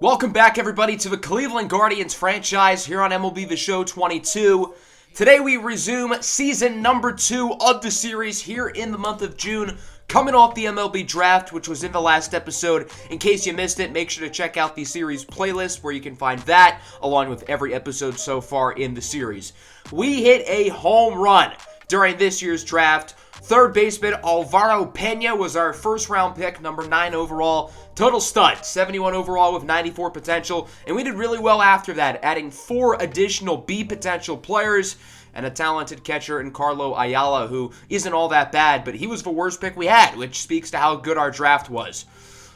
Welcome back, everybody, to the Cleveland Guardians franchise here on MLB The Show 22. Today we resume season number 2 of the series here in the month of June, coming off the MLB draft, which was in the last episode. In case you missed it, make sure to check out the series playlist where you can find that, along with every episode so far in the series. We hit a home run during this year's draft. Third baseman Alvaro Pena was our first round pick, number 9 overall. Total stud, 71 overall with 94 potential. And we did really well after that, adding 4 additional B potential players and a talented catcher in Carlo Ayala, who isn't all that bad, but he was the worst pick we had, which speaks to how good our draft was.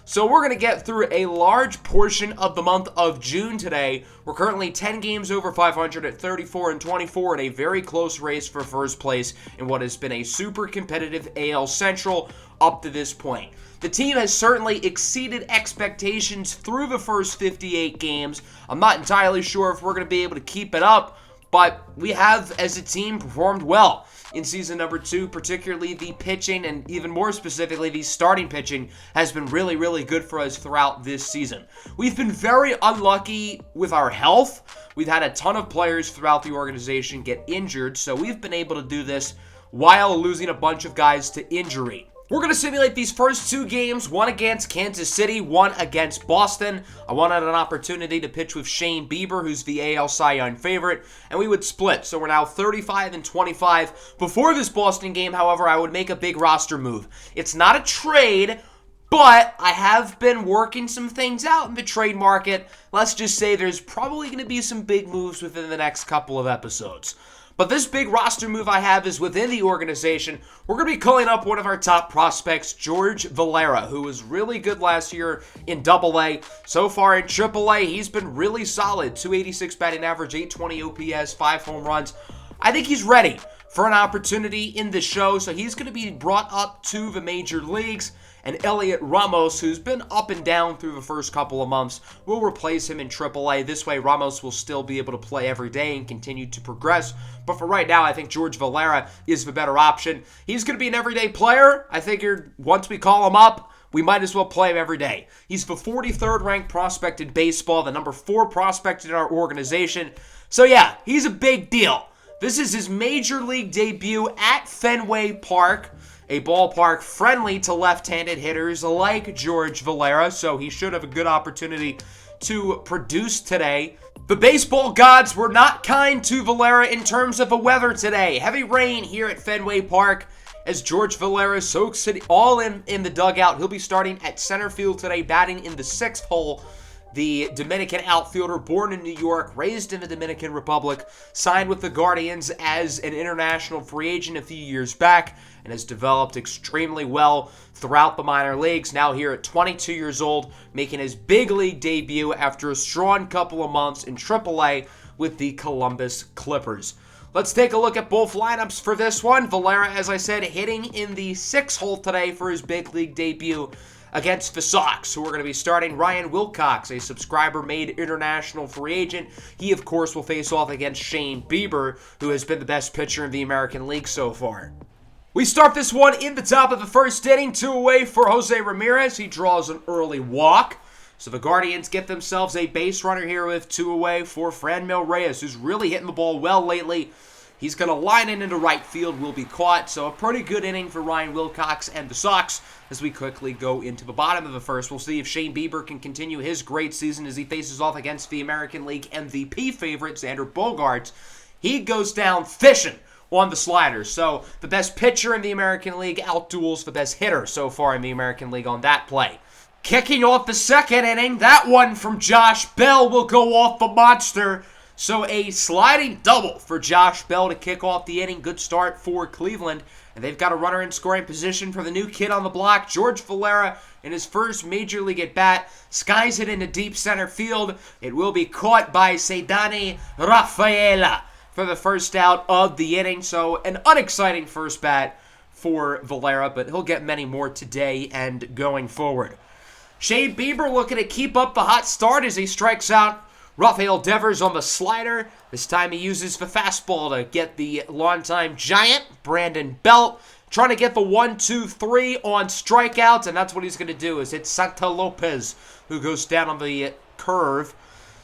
So we're going to get through a large portion of the month of June today. We're currently 10 games over 500 at 34-24 in a very close race for first place in what has been a super competitive AL Central up to this point. The team has certainly exceeded expectations through the first 58 games. I'm not entirely sure if we're going to be able to keep it up, but we have, as a team, performed well in season number 2, particularly the pitching, and even more specifically, the starting pitching has been really, really good for us throughout this season. We've been very unlucky with our health. We've had a ton of players throughout the organization get injured, so we've been able to do this while losing a bunch of guys to injury. We're going to simulate these first 2 games, one against Kansas City, one against Boston. I wanted an opportunity to pitch with Shane Bieber, who's the AL Cy Young favorite, and we would split. So we're now 35-25. Before this Boston game, however, I would make a big roster move. It's not a trade, but I have been working some things out in the trade market. Let's just say there's probably going to be some big moves within the next couple of episodes. But this big roster move I have is within the organization. We're going to be calling up one of our top prospects, George Valera, who was really good last year in AA. So far in AAA, he's been really solid. 286 batting average, 820 OPS, 5 home runs. I think he's ready for an opportunity in the show, so he's going to be brought up to the major leagues. And Elliot Ramos, who's been up and down through the first couple of months, will replace him in AAA. This way, Ramos will still be able to play every day and continue to progress. But for right now, I think George Valera is the better option. He's going to be an everyday player. I figured once we call him up, we might as well play him every day. He's the 43rd ranked prospect in baseball, the number 4 prospect in our organization. So yeah, he's a big deal. This is his major league debut at Fenway Park, a ballpark friendly to left-handed hitters like George Valera, so he should have a good opportunity to produce today. The baseball gods were not kind to Valera in terms of the weather today. Heavy rain here at Fenway Park as George Valera soaks it all in the dugout. He'll be starting at center field today, batting in the 6th hole. The Dominican outfielder, born in New York, raised in the Dominican Republic, signed with the Guardians as an international free agent a few years back, and has developed extremely well throughout the minor leagues. Now here at 22 years old, making his big league debut after a strong couple of months in AAA with the Columbus Clippers. Let's take a look at both lineups for this one. Valera, as I said, hitting in the 6th hole today for his big league debut against the Sox, who are going to be starting Ryan Wilcox, a subscriber-made international free agent. He, of course, will face off against Shane Bieber, who has been the best pitcher in the American League so far. We start this one in the top of the first inning, 2 away for Jose Ramirez. He draws an early walk. So the Guardians get themselves a base runner here with 2 away for Franmil Reyes, who's really hitting the ball well lately. He's going to line it into right field, will be caught. So a pretty good inning for Ryan Wilcox and the Sox as we quickly go into the bottom of the first. We'll see if Shane Bieber can continue his great season as he faces off against the American League MVP favorite, Xander Bogaerts. He goes down fishing on the sliders. So the best pitcher in the American League outduels the best hitter so far in the American League on that play. Kicking off the second inning, that one from Josh Bell will go off the monster. So a sliding double for Josh Bell to kick off the inning. Good start for Cleveland. And they've got a runner in scoring position for the new kid on the block, George Valera, in his first major league at-bat. Skies it into deep center field. It will be caught by Ceddanne Rafaela for the first out of the inning. So an unexciting first bat for Valera, but he'll get many more today and going forward. Shane Bieber looking to keep up the hot start as he strikes out Rafael Devers on the slider. This time he uses the fastball to get the longtime giant, Brandon Belt, trying to get the 1-2-3 on strikeouts, and that's what he's going to do, is hit Santa Lopez, who goes down on the curve.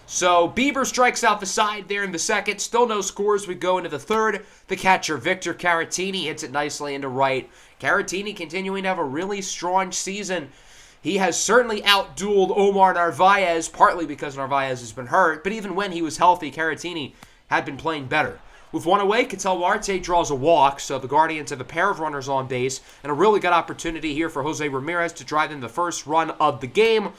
So Bieber strikes out the side there in the second. Still no scores. We go into the third. The catcher, Victor Caratini, hits it nicely into right. Caratini continuing to have a really strong season. He has certainly outdueled Omar Narvaez, partly because Narvaez has been hurt. But even when he was healthy, Caratini had been playing better. With one away, Ketel Marte draws a walk, so the Guardians have a pair of runners on base, and a really good opportunity here for Jose Ramirez to drive in the first run of the game,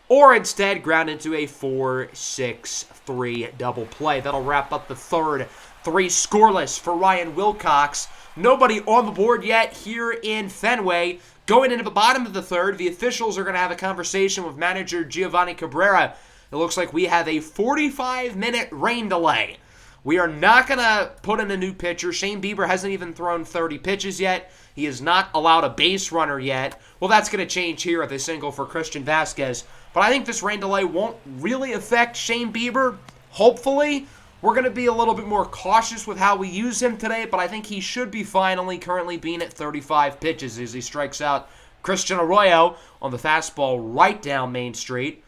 or instead ground into a 4-6-3 double play. That'll wrap up the third. 3 scoreless for Ryan Wilcox. Nobody on the board yet here in Fenway. Going into the bottom of the third, the officials are going to have a conversation with manager Giovanni Cabrera. It looks like we have a 45-minute rain delay. We are not going to put in a new pitcher. Shane Bieber hasn't even thrown 30 pitches yet. He has not allowed a base runner yet. Well, that's going to change here at the single for Christian Vasquez. But I think this rain delay won't really affect Shane Bieber. Hopefully, we're going to be a little bit more cautious with how we use him today, but I think he should be finally currently being at 35 pitches as he strikes out Christian Arroyo on the fastball right down Main Street.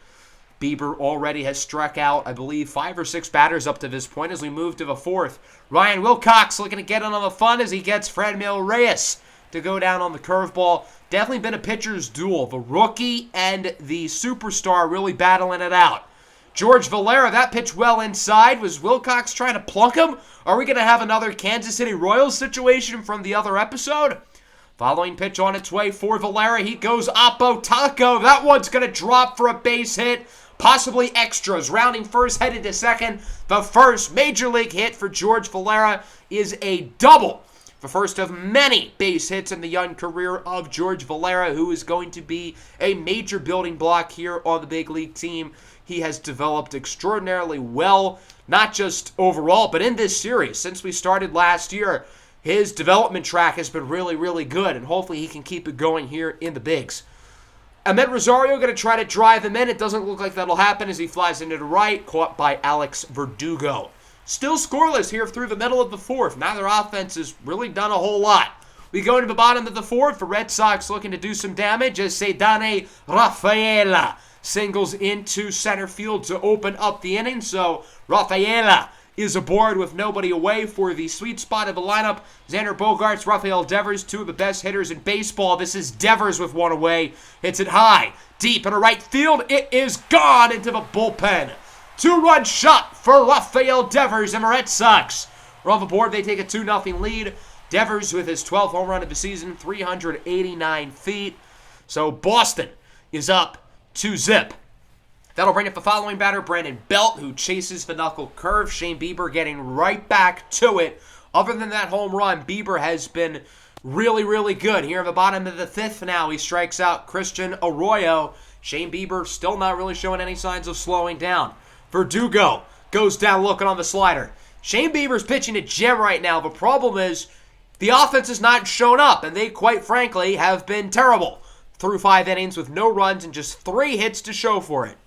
Bieber already has struck out, I believe, 5 or 6 batters up to this point as we move to the fourth. Ryan Wilcox looking to get in on the fun as he gets Franmil Reyes to go down on the curveball. Definitely been a pitcher's duel. The rookie and the superstar really battling it out. George Valera, that pitch well inside. Was Wilcox trying to plunk him? Are we going to have another Kansas City Royals situation from the other episode? Following pitch on its way for Valera. He goes Oppo Taco. That one's going to drop for a base hit. Possibly extras. Rounding first, headed to second. The first major league hit for George Valera is a double. The first of many base hits in the young career of George Valera, who is going to be a major building block here on the big league team. He has developed extraordinarily well, not just overall, but in this series. Since we started last year, his development track has been really, really good, and hopefully he can keep it going here in the bigs. Ahmed Rosario going to try to drive him in. It doesn't look like that'll happen as he flies into the right, caught by Alex Verdugo. Still scoreless here through the middle of the fourth. Neither offense has really done a whole lot. We go into the bottom of the fourth. The Red Sox looking to do some damage as Cedane Rafaela singles into center field to open up the inning. So Rafaela is aboard with nobody away for the sweet spot of the lineup. Xander Bogaerts, Rafael Devers, two of the best hitters in baseball. This is Devers with one away. Hits it high, deep in the right field. It is gone into the bullpen. 2-run shot for Rafael Devers and the Red Sox. We're on the board. They take a 2-0 lead. Devers with his 12th home run of the season, 389 feet. So Boston is up 2-0. That'll bring up the following batter, Brandon Belt, who chases the knuckle curve. Shane Bieber getting right back to it. Other than that home run, Bieber has been really, really good. Here at the bottom of the fifth now, he strikes out Christian Arroyo. Shane Bieber still not really showing any signs of slowing down. Verdugo goes down looking on the slider. Shane Bieber's pitching a gem right now. The problem is the offense has not shown up, and they, quite frankly, have been terrible. Through 5 innings with no runs and just 3 hits to show for it.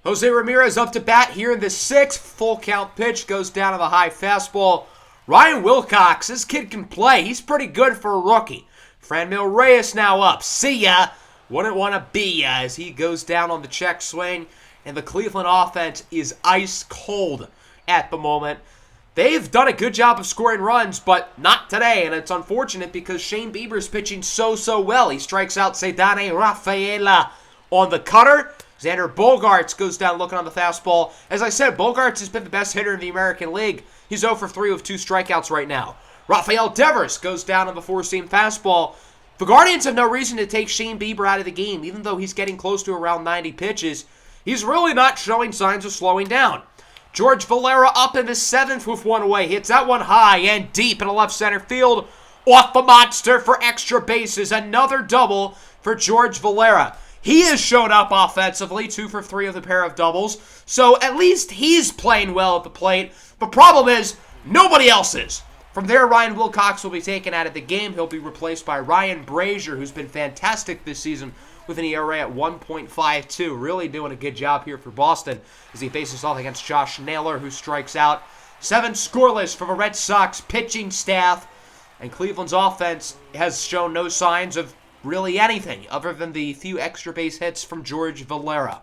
Jose Ramirez up to bat here in the 6th. Full count pitch goes down to the high fastball. Ryan Wilcox, this kid can play. He's pretty good for a rookie. Franmil Reyes now up. See ya. Wouldn't want to be ya as he goes down on the check swing. And the Cleveland offense is ice cold at the moment. They've done a good job of scoring runs, but not today. And it's unfortunate because Shane Bieber's pitching so well. He strikes out Cedane Rafaela on the cutter. Xander Bogaerts goes down looking on the fastball. As I said, Bogaerts has been the best hitter in the American League. He's 0 for 3 with 2 strikeouts right now. Rafael Devers goes down on the 4-seam fastball. The Guardians have no reason to take Shane Bieber out of the game, even though he's getting close to around 90 pitches. He's really not showing signs of slowing down. George Valera up in the 7th with one away. Hits that one high and deep in the left center field. Off the monster for extra bases. Another double for George Valera. He has shown up offensively, 2 for 3 with a pair of doubles. So at least he's playing well at the plate. The problem is, nobody else is. From there, Ryan Wilcox will be taken out of the game. He'll be replaced by Ryan Brazier, who's been fantastic this season with an ERA at 1.52. Really doing a good job here for Boston as he faces off against Josh Naylor, who strikes out. 7 scoreless for the Red Sox pitching staff. And Cleveland's offense has shown no signs of really anything other than the few extra base hits from George Valera.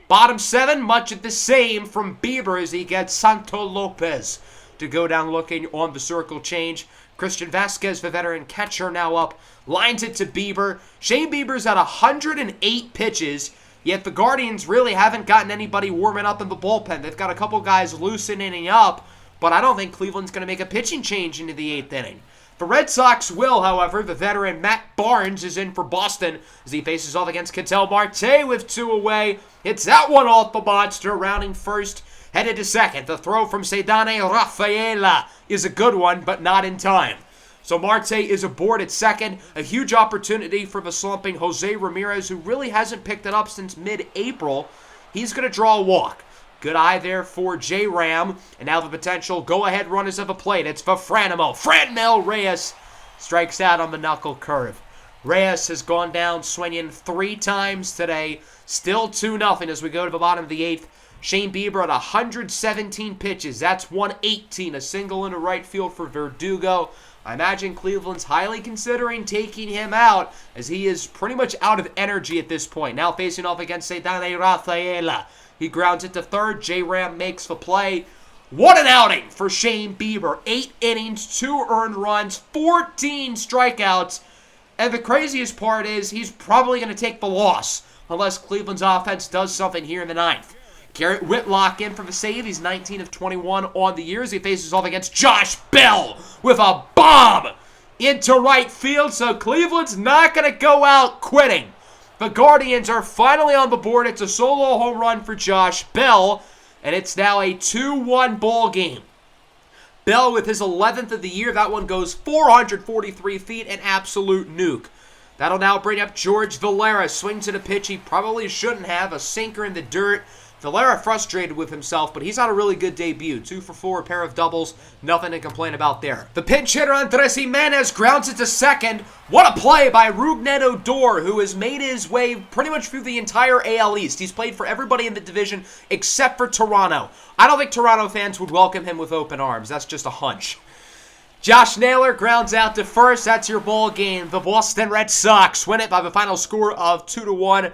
Bottom 7, much of the same from Bieber as he gets Santo Lopez to go down looking on the circle change. Christian Vasquez, the veteran catcher, now up, lines it to Bieber. Shane Bieber's at 108 pitches, yet the Guardians really haven't gotten anybody warming up in the bullpen. They've got a couple guys loosening up, but I don't think Cleveland's going to make a pitching change into the 8th inning. The Red Sox will, however. The veteran Matt Barnes is in for Boston as he faces off against Ketel Marte with 2 away. Hits that one off the monster, rounding first, headed to second. The throw from Cedane Rafaela is a good one, but not in time. So Marte is aboard at second. A huge opportunity for the slumping Jose Ramirez, who really hasn't picked it up since mid-April. He's going to draw a walk. Good eye there for J-Ram. And now the potential go-ahead runners of the plate. It's for Franmil Reyes strikes out on the knuckle curve. Reyes has gone down swinging 3 times today. Still 2-0 as we go to the bottom of the 8th. Shane Bieber at 117 pitches. That's 118. A single into right field for Verdugo. I imagine Cleveland's highly considering taking him out as he is pretty much out of energy at this point. Now facing off against Cedane Rafaela. He grounds it to third. J-Ram makes the play. What an outing for Shane Bieber. 8 innings, 2 earned runs, 14 strikeouts. And the craziest part is he's probably going to take the loss unless Cleveland's offense does something here in the 9th. Garrett Whitlock in for the save. He's 19 of 21 on the year as he faces off against Josh Bell with a bomb into right field. So Cleveland's not going to go out quitting. The Guardians are finally on the board. It's a solo home run for Josh Bell, and it's now a 2-1 ball game. Bell with his 11th of the year. That one goes 443 feet, an absolute nuke. That'll now bring up George Valera. Swings at a pitch he probably shouldn't have, a sinker in the dirt. Valera frustrated with himself, but he's had a really good debut. 2 for 4, a pair of doubles. Nothing to complain about there. The pinch hitter Andres Jimenez grounds it to second. What a play by Rougned Odor, who has made his way pretty much through the entire AL East. He's played for everybody in the division except for Toronto. I don't think Toronto fans would welcome him with open arms. That's just a hunch. Josh Naylor grounds out to first. That's your ball game. The Boston Red Sox win it by the final score of 2-1.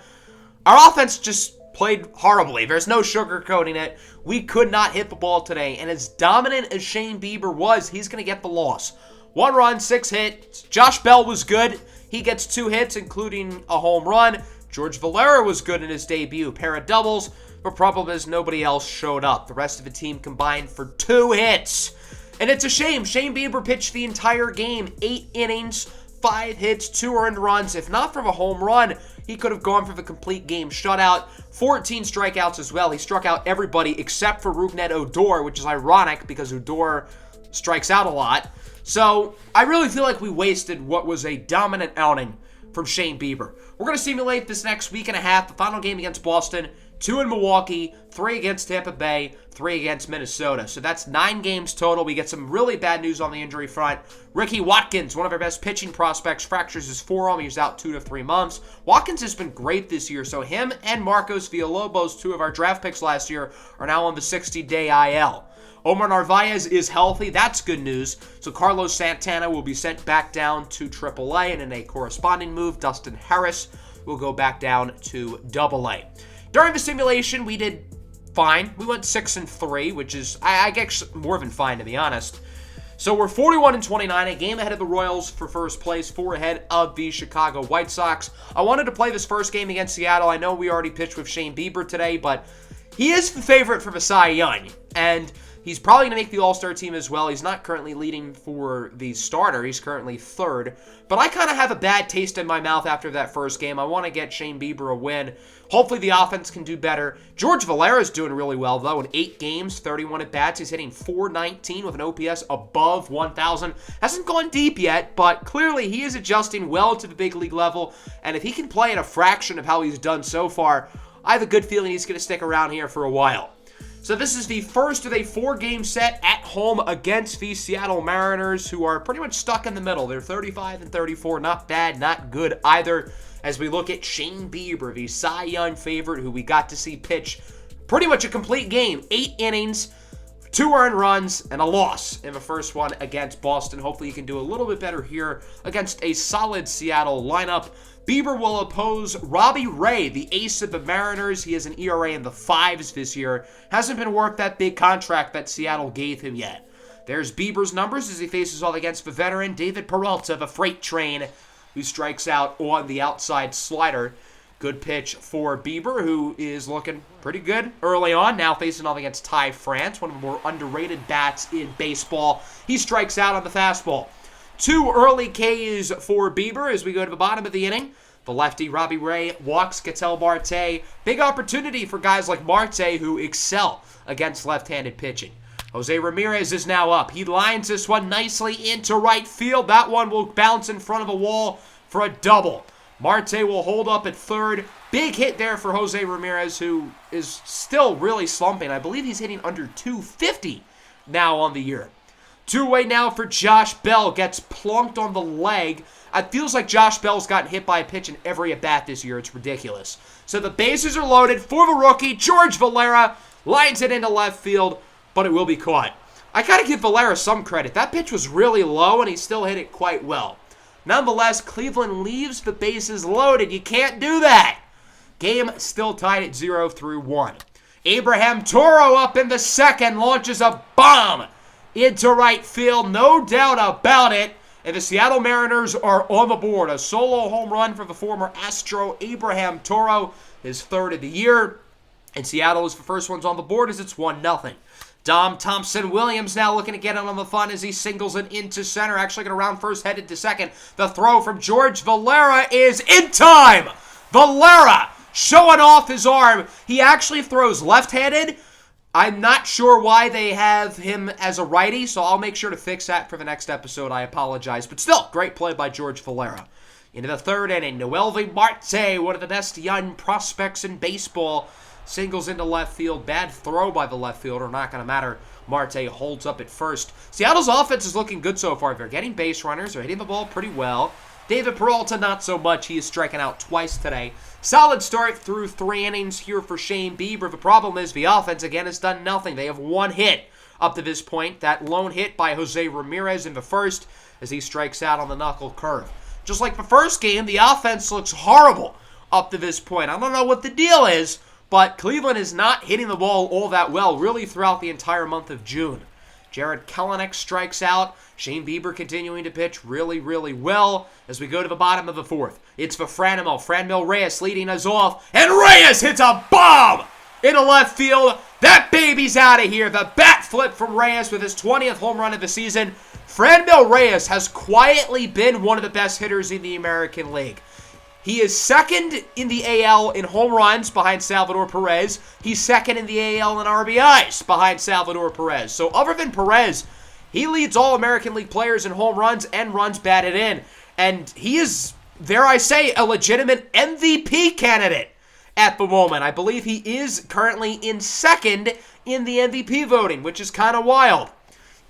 Our offense just played horribly. There's no sugarcoating it. We could not hit the ball today. And as dominant as Shane Bieber was, he's going to get the loss. 1 run, 6 hits. Josh Bell was good. He gets 2 hits, including a home run. George Valera was good in his debut. Pair of doubles. The problem is nobody else showed up. The rest of the team combined for 2 hits. And it's a shame. Shane Bieber pitched the entire game. 8 innings, 5 hits, 2 earned runs. If not for the home run, he could have gone for the complete game shutout. 14 strikeouts as well. He struck out everybody except for Rougned Odor, which is ironic because Odor strikes out a lot. So I really feel like we wasted what was a dominant outing from Shane Bieber. We're going to simulate this next week and a half. The final game against Boston, 2 in Milwaukee, 3 against Tampa Bay, 3 against Minnesota. So that's 9 games total. We get some really bad news on the injury front. Ricky Watkins, one of our best pitching prospects, fractures his forearm. He's out 2 to 3 months. Watkins has been great this year. So him and Marcos Villalobos, 2 of our draft picks last year, are now on the 60-day IL. Omar Narvaez is healthy. That's good news. So Carlos Santana will be sent back down to AAA, and in a corresponding move, Dustin Harris will go back down to AA. During the simulation, we did fine. We went 6-3, which is, I guess, more than fine, to be honest. So we're 41-29, a game ahead of the Royals for first place, 4 ahead of the Chicago White Sox. I wanted to play this first game against Seattle. I know we already pitched with Shane Bieber today, but he is the favorite for the Cy Young, and he's probably going to make the All-Star team as well. He's not currently leading for the starter. He's currently 3rd. But I kind of have a bad taste in my mouth after that first game. I want to get Shane Bieber a win. Hopefully the offense can do better. George Valera is doing really well, though. In 8 games, 31 at-bats. He's hitting .419 with an OPS above 1,000. Hasn't gone deep yet, but clearly he is adjusting well to the big league level. And if he can play at a fraction of how he's done so far, I have a good feeling he's going to stick around here for a while. So this is the first of a 4-game set at home against the Seattle Mariners, who are pretty much stuck in the middle. They're 35-34, not bad, not good either. As we look at Shane Bieber, the Cy Young favorite, who we got to see pitch pretty much a complete game. 8 innings, 2 earned runs, and a loss in the first one against Boston. Hopefully he can do a little bit better here against a solid Seattle lineup. Bieber will oppose Robbie Ray, the ace of the Mariners. He has an ERA in the 5s this year. Hasn't been worth that big contract that Seattle gave him yet. There's Bieber's numbers as he faces off against the veteran David Peralta, the freight train, who strikes out on the outside slider. Good pitch for Bieber, who is looking pretty good early on. Now facing off against Ty France, one of the more underrated bats in baseball. He strikes out on the fastball. 2 early Ks for Bieber as we go to the bottom of the inning. The lefty, Robbie Ray, walks Ketel Marte. Big opportunity for guys like Marte who excel against left-handed pitching. Jose Ramirez is now up. He lines this one nicely into right field. That one will bounce in front of a wall for a double. Marte will hold up at third. Big hit there for Jose Ramirez, who is still really slumping. I believe he's hitting under 250 now on the year. 2-away now for Josh Bell. Gets plunked on the leg. It feels like Josh Bell's gotten hit by a pitch in every at-bat this year. It's ridiculous. So the bases are loaded for the rookie. George Valera lines it into left field, but it will be caught. I got to give Valera some credit. That pitch was really low, and he still hit it quite well. Nonetheless, Cleveland leaves the bases loaded. You can't do that. Game still tied at 0-1. Abraham Toro up in the second launches a bomb into right field, no doubt about it. And the Seattle Mariners are on the board. A solo home run for the former Astro Abraham Toro, his 3rd of the year. And Seattle is the first ones on the board as it's 1-0. Dom Thompson-Williams now looking to get in on the fun as he singles it into center. Actually going to round first, headed to second. The throw from George Valera is in time. Valera showing off his arm. He actually throws left-handed. I'm not sure why they have him as a righty, so I'll make sure to fix that for the next episode. I apologize. But still, great play by George Valera. Into the 3rd inning, Noelvi Marte, one of the best young prospects in baseball, singles into left field. Bad throw by the left fielder. Not going to matter. Marte holds up at first. Seattle's offense is looking good so far. They're getting base runners. They're hitting the ball pretty well. David Peralta, not so much. He is striking out twice today. Solid start through 3 innings here for Shane Bieber. The problem is the offense, again, has done nothing. They have 1 hit up to this point. That lone hit by Jose Ramirez in the 1st as he strikes out on the knuckle curve. Just like the first game, the offense looks horrible up to this point. I don't know what the deal is, but Cleveland is not hitting the ball all that well, really throughout the entire month of June. Jared Kelenic strikes out. Shane Bieber continuing to pitch really, really well as we go to the bottom of the 4th. It's for Franmil Reyes leading us off, and Reyes hits a bomb into left field. That baby's out of here. The bat flip from Reyes with his 20th home run of the season. Franmil Reyes has quietly been one of the best hitters in the American League. He is 2nd in the AL in home runs behind Salvador Perez. He's 2nd in the AL in RBIs behind Salvador Perez. So other than Perez, he leads all American League players in home runs and runs batted in. And he is, dare I say, a legitimate MVP candidate at the moment. I believe he is currently in 2nd in the MVP voting, which is kind of wild.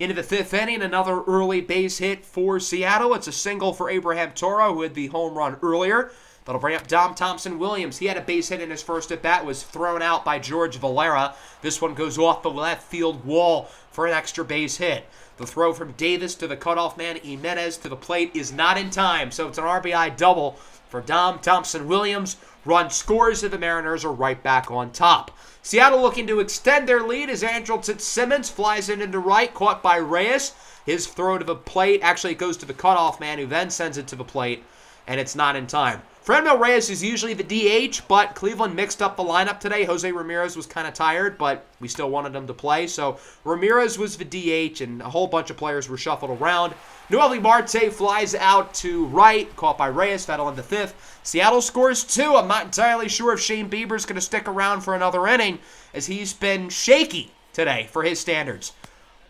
Into the 5th inning, another early base hit for Seattle. It's a single for Abraham Toro, who had the home run earlier. That'll bring up Dom Thompson-Williams. He had a base hit in his first at-bat, was thrown out by George Valera. This one goes off the left field wall for an extra base hit. The throw from Davis to the cutoff man, Jimenez, to the plate is not in time, so it's an RBI double for Dom Thompson-Williams. Run scores, and the Mariners are right back on top. Seattle looking to extend their lead as Andrelton Simmons flies in into right, caught by Reyes. His throw to the plate, actually it goes to the cutoff man, who then sends it to the plate, and it's not in time. Franmil Reyes is usually the DH, but Cleveland mixed up the lineup today. Jose Ramirez was kind of tired, but we still wanted him to play. So Ramirez was the DH, and a whole bunch of players were shuffled around. Noelvi Marte flies out to right, caught by Reyes, Vettel in the 5th. Seattle scores 2. I'm not entirely sure if Shane Bieber's going to stick around for another inning, as he's been shaky today for his standards.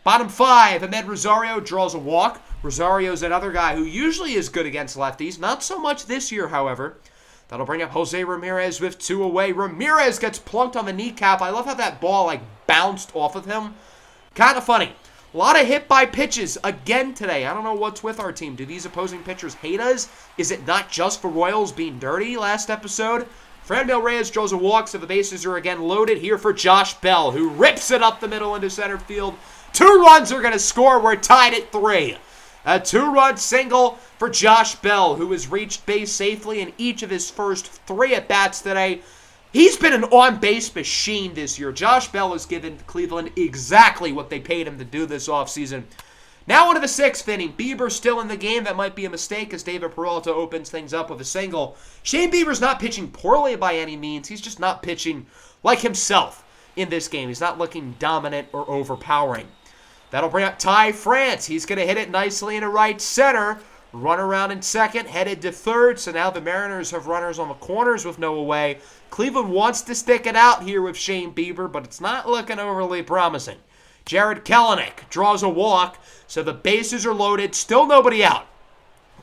Bottom 5, Ahmed Rosario draws a walk. Rosario's another guy who usually is good against lefties. Not so much this year, however. That'll bring up Jose Ramirez with 2 away. Ramirez gets plunked on the kneecap. I love how that ball, bounced off of him. Kind of funny. A lot of hit by pitches again today. I don't know what's with our team. Do these opposing pitchers hate us? Is it not just the Royals being dirty last episode? Franmil Reyes draws a walk, so the bases are again loaded here for Josh Bell, who rips it up the middle into center field. 2 runs are going to score. We're tied at 3. A 2-run single for Josh Bell, who has reached base safely in each of his first 3 at-bats today. He's been an on-base machine this year. Josh Bell has given Cleveland exactly what they paid him to do this offseason. Now into the 6th inning. Bieber still in the game. That might be a mistake as David Peralta opens things up with a single. Shane Bieber's not pitching poorly by any means. He's just not pitching like himself in this game. He's not looking dominant or overpowering. That'll bring up Ty France. He's going to hit it nicely into right center. Run around in second, headed to third. So now the Mariners have runners on the corners with no away. Cleveland wants to stick it out here with Shane Bieber, but it's not looking overly promising. Jared Kelenic draws a walk, so the bases are loaded. Still nobody out.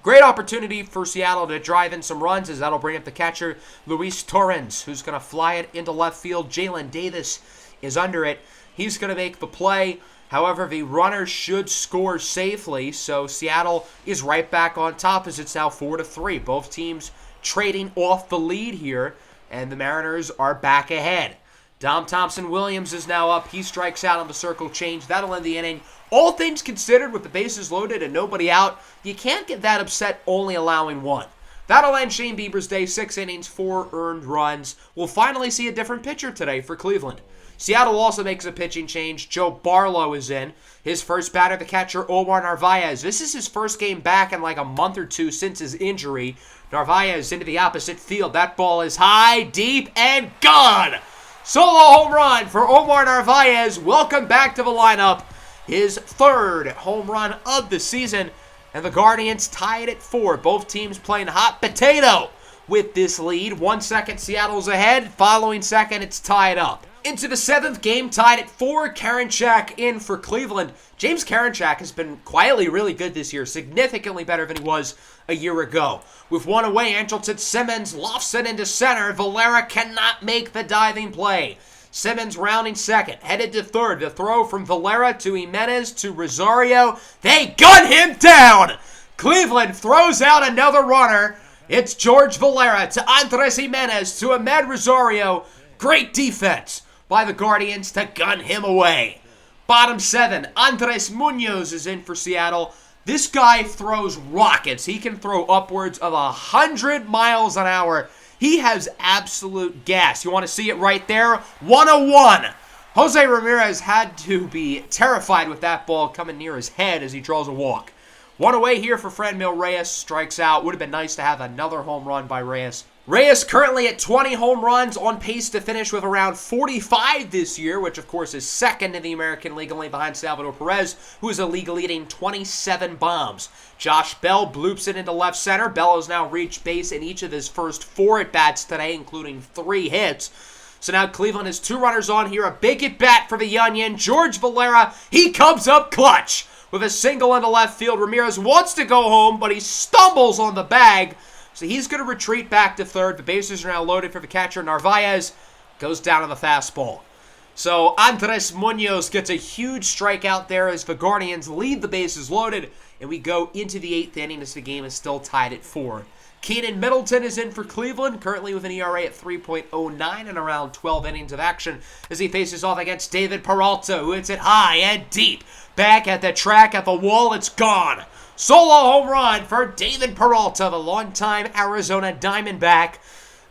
Great opportunity for Seattle to drive in some runs, as that'll bring up the catcher, Luis Torrens, who's going to fly it into left field. Jalen Davis is under it. He's going to make the play. However, the runner should score safely, so Seattle is right back on top as it's now 4-3. Both teams trading off the lead here, and the Mariners are back ahead. Dom Thompson-Williams is now up. He strikes out on the circle change. That'll end the inning. All things considered, with the bases loaded and nobody out, you can't get that upset only allowing 1. That'll end Shane Bieber's day. 6 innings, 4 earned runs. We'll finally see a different pitcher today for Cleveland. Seattle also makes a pitching change. Joe Barlow is in. His first batter, the catcher, Omar Narvaez. This is his first game back in like a month or 2 since his injury. Narvaez into the opposite field. That ball is high, deep, and gone. Solo home run for Omar Narvaez. Welcome back to the lineup. His 3rd home run of the season. And the Guardians tied at 4. Both teams playing hot potato with this lead. 1 second, Seattle's ahead. Following second, it's tied up. Into the 7th game, tied at 4. Karinchak in for Cleveland. James Karinchak has been quietly really good this year, significantly better than he was a year ago. With 1 away, Andrelton Simmons lofts it into center. Valera cannot make the diving play. Simmons rounding second, headed to third. The throw from Valera to Jimenez to Rosario. They gun him down! Cleveland throws out another runner. It's George Valera to Andres Jimenez to Ahmed Rosario. Great defense by the Guardians to gun him away. Bottom 7, Andres Munoz is in for Seattle. This guy throws rockets. He can throw upwards of 100 miles an hour. He has absolute gas. You want to see it right there? 101. Jose Ramirez had to be terrified with that ball coming near his head as he draws a walk. 1 away here for Franmil Reyes. Strikes out. Would have been nice to have another home run by Reyes. Reyes currently at 20 home runs, on pace to finish with around 45 this year, which of course is second in the American League, only behind Salvador Perez, who is a league-leading 27 bombs. Josh Bell bloops it into left center. Bell has now reached base in each of his first 4 at-bats today, including 3 hits. So now Cleveland has 2 runners on here. A big at-bat for the Onion. George Valera, he comes up clutch with a single into left field. Ramirez wants to go home, but he stumbles on the bag. So he's going to retreat back to third. The bases are now loaded for the catcher. Narvaez goes down on the fastball. So Andres Munoz gets a huge strikeout there as the Guardians lead the bases loaded. And we go into the 8th inning as the game is still tied at 4. Keenan Middleton is in for Cleveland, currently with an ERA at 3.09 and around 12 innings of action as he faces off against David Peralta, who hits it high and deep. Back at the track, at the wall, it's gone. Solo home run for David Peralta, the longtime Arizona Diamondback.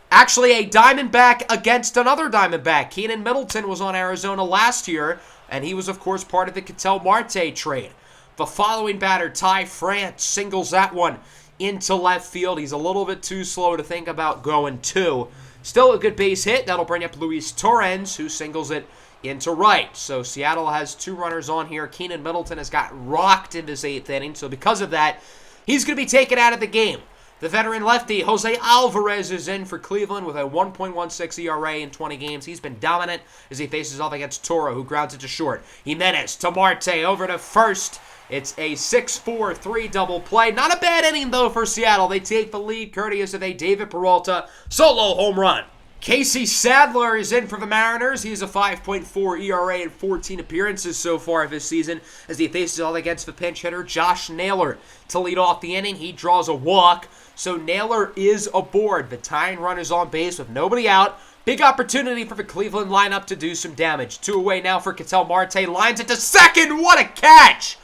Actually, a Diamondback against another Diamondback. Keenan Middleton was on Arizona last year, and he was, of course, part of the Ketel Marte trade. The following batter, Ty France, singles that one into left field. He's a little bit too slow to think about going 2. Still a good base hit. That'll bring up Luis Torrens, who singles it into right. So Seattle has 2 runners on here. Keenan Middleton has got rocked in this 8th inning. So because of that, he's going to be taken out of the game. The veteran lefty, Jose Alvarez, is in for Cleveland with a 1.16 ERA in 20 games. He's been dominant as he faces off against Toro, who grounds it to short. Jimenez to Marte, over to first. It's a 6-4-3 double play. Not a bad inning, though, for Seattle. They take the lead courteous of a David Peralta solo home run. Casey Sadler is in for the Mariners. He has a 5.4 ERA in 14 appearances so far this season as he faces all against the pinch hitter Josh Naylor. To lead off the inning, he draws a walk. So Naylor is aboard. The tying run is on base with nobody out. Big opportunity for the Cleveland lineup to do some damage. 2 away now for Ketel Marte. Lines it to second. What a catch!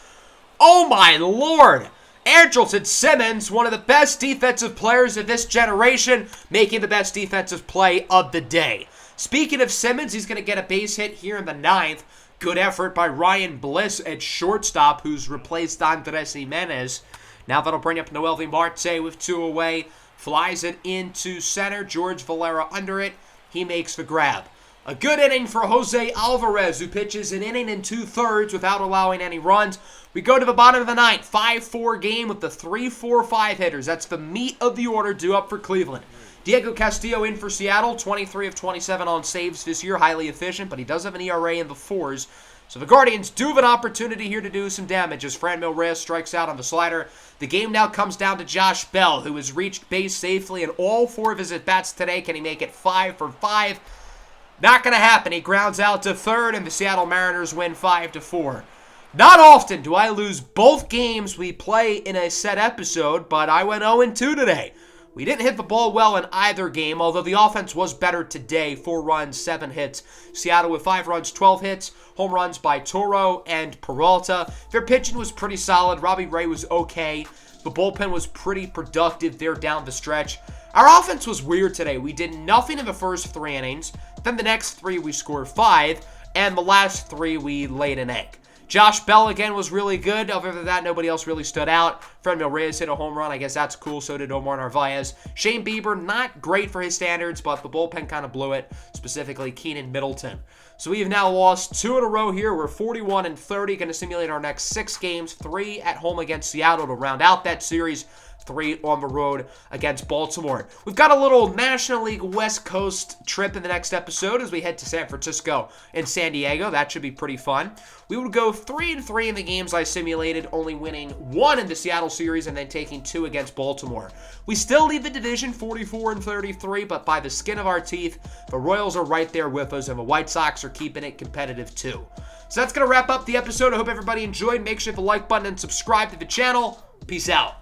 Oh my lord! Andrelton Simmons, one of the best defensive players of this generation, making the best defensive play of the day. Speaking of Simmons, he's going to get a base hit here in the 9th. Good effort by Ryan Bliss at shortstop, who's replaced Andres Jimenez. Now that'll bring up Noelvi Marte with 2 away. Flies it into center. George Valera under it. He makes the grab. A good inning for Jose Alvarez, who pitches an inning and 2/3 without allowing any runs. We go to the bottom of the 9th, 5-4 game with the 3-4-5 hitters. That's the meat of the order due up for Cleveland. Diego Castillo in for Seattle, 23 of 27 on saves this year, highly efficient, but he does have an ERA in the 4s. So the Guardians do have an opportunity here to do some damage as Franmil Reyes strikes out on the slider. The game now comes down to Josh Bell, who has reached base safely in all 4 of his at-bats today. Can he make it 5 for 5? Not going to happen. He grounds out to third, and the Seattle Mariners win 5-4. Not often do I lose both games we play in a set episode, but I went 0-2 today. We didn't hit the ball well in either game, although the offense was better today. 4 runs, 7 hits. Seattle with 5 runs, 12 hits. Home runs by Toro and Peralta. Their pitching was pretty solid. Robbie Ray was okay. The bullpen was pretty productive there down the stretch. Our offense was weird today. We did nothing in the first 3 innings. Then the next 3 we scored 5. And the last 3 we laid an egg. Josh Bell, again, was really good. Other than that, nobody else really stood out. Franmil Reyes hit a home run. I guess that's cool. So did Omar Narvaez. Shane Bieber, not great for his standards, but the bullpen kind of blew it, specifically Keenan Middleton. So we have now lost 2 in a row here. We're 41-30. Going to simulate our next 6 games, 3 at home against Seattle to round out that series. 3 on the road against Baltimore. We've got a little National League West Coast trip in the next episode as we head to San Francisco and San Diego. That should be pretty fun. We would go 3-3 in the games I simulated, only winning 1 in the Seattle series and then taking 2 against Baltimore. We still lead the division 44-33, but by the skin of our teeth, the Royals are right there with us, and the White Sox are keeping it competitive too. So that's going to wrap up the episode. I hope everybody enjoyed. Make sure to hit the like button and subscribe to the channel. Peace out.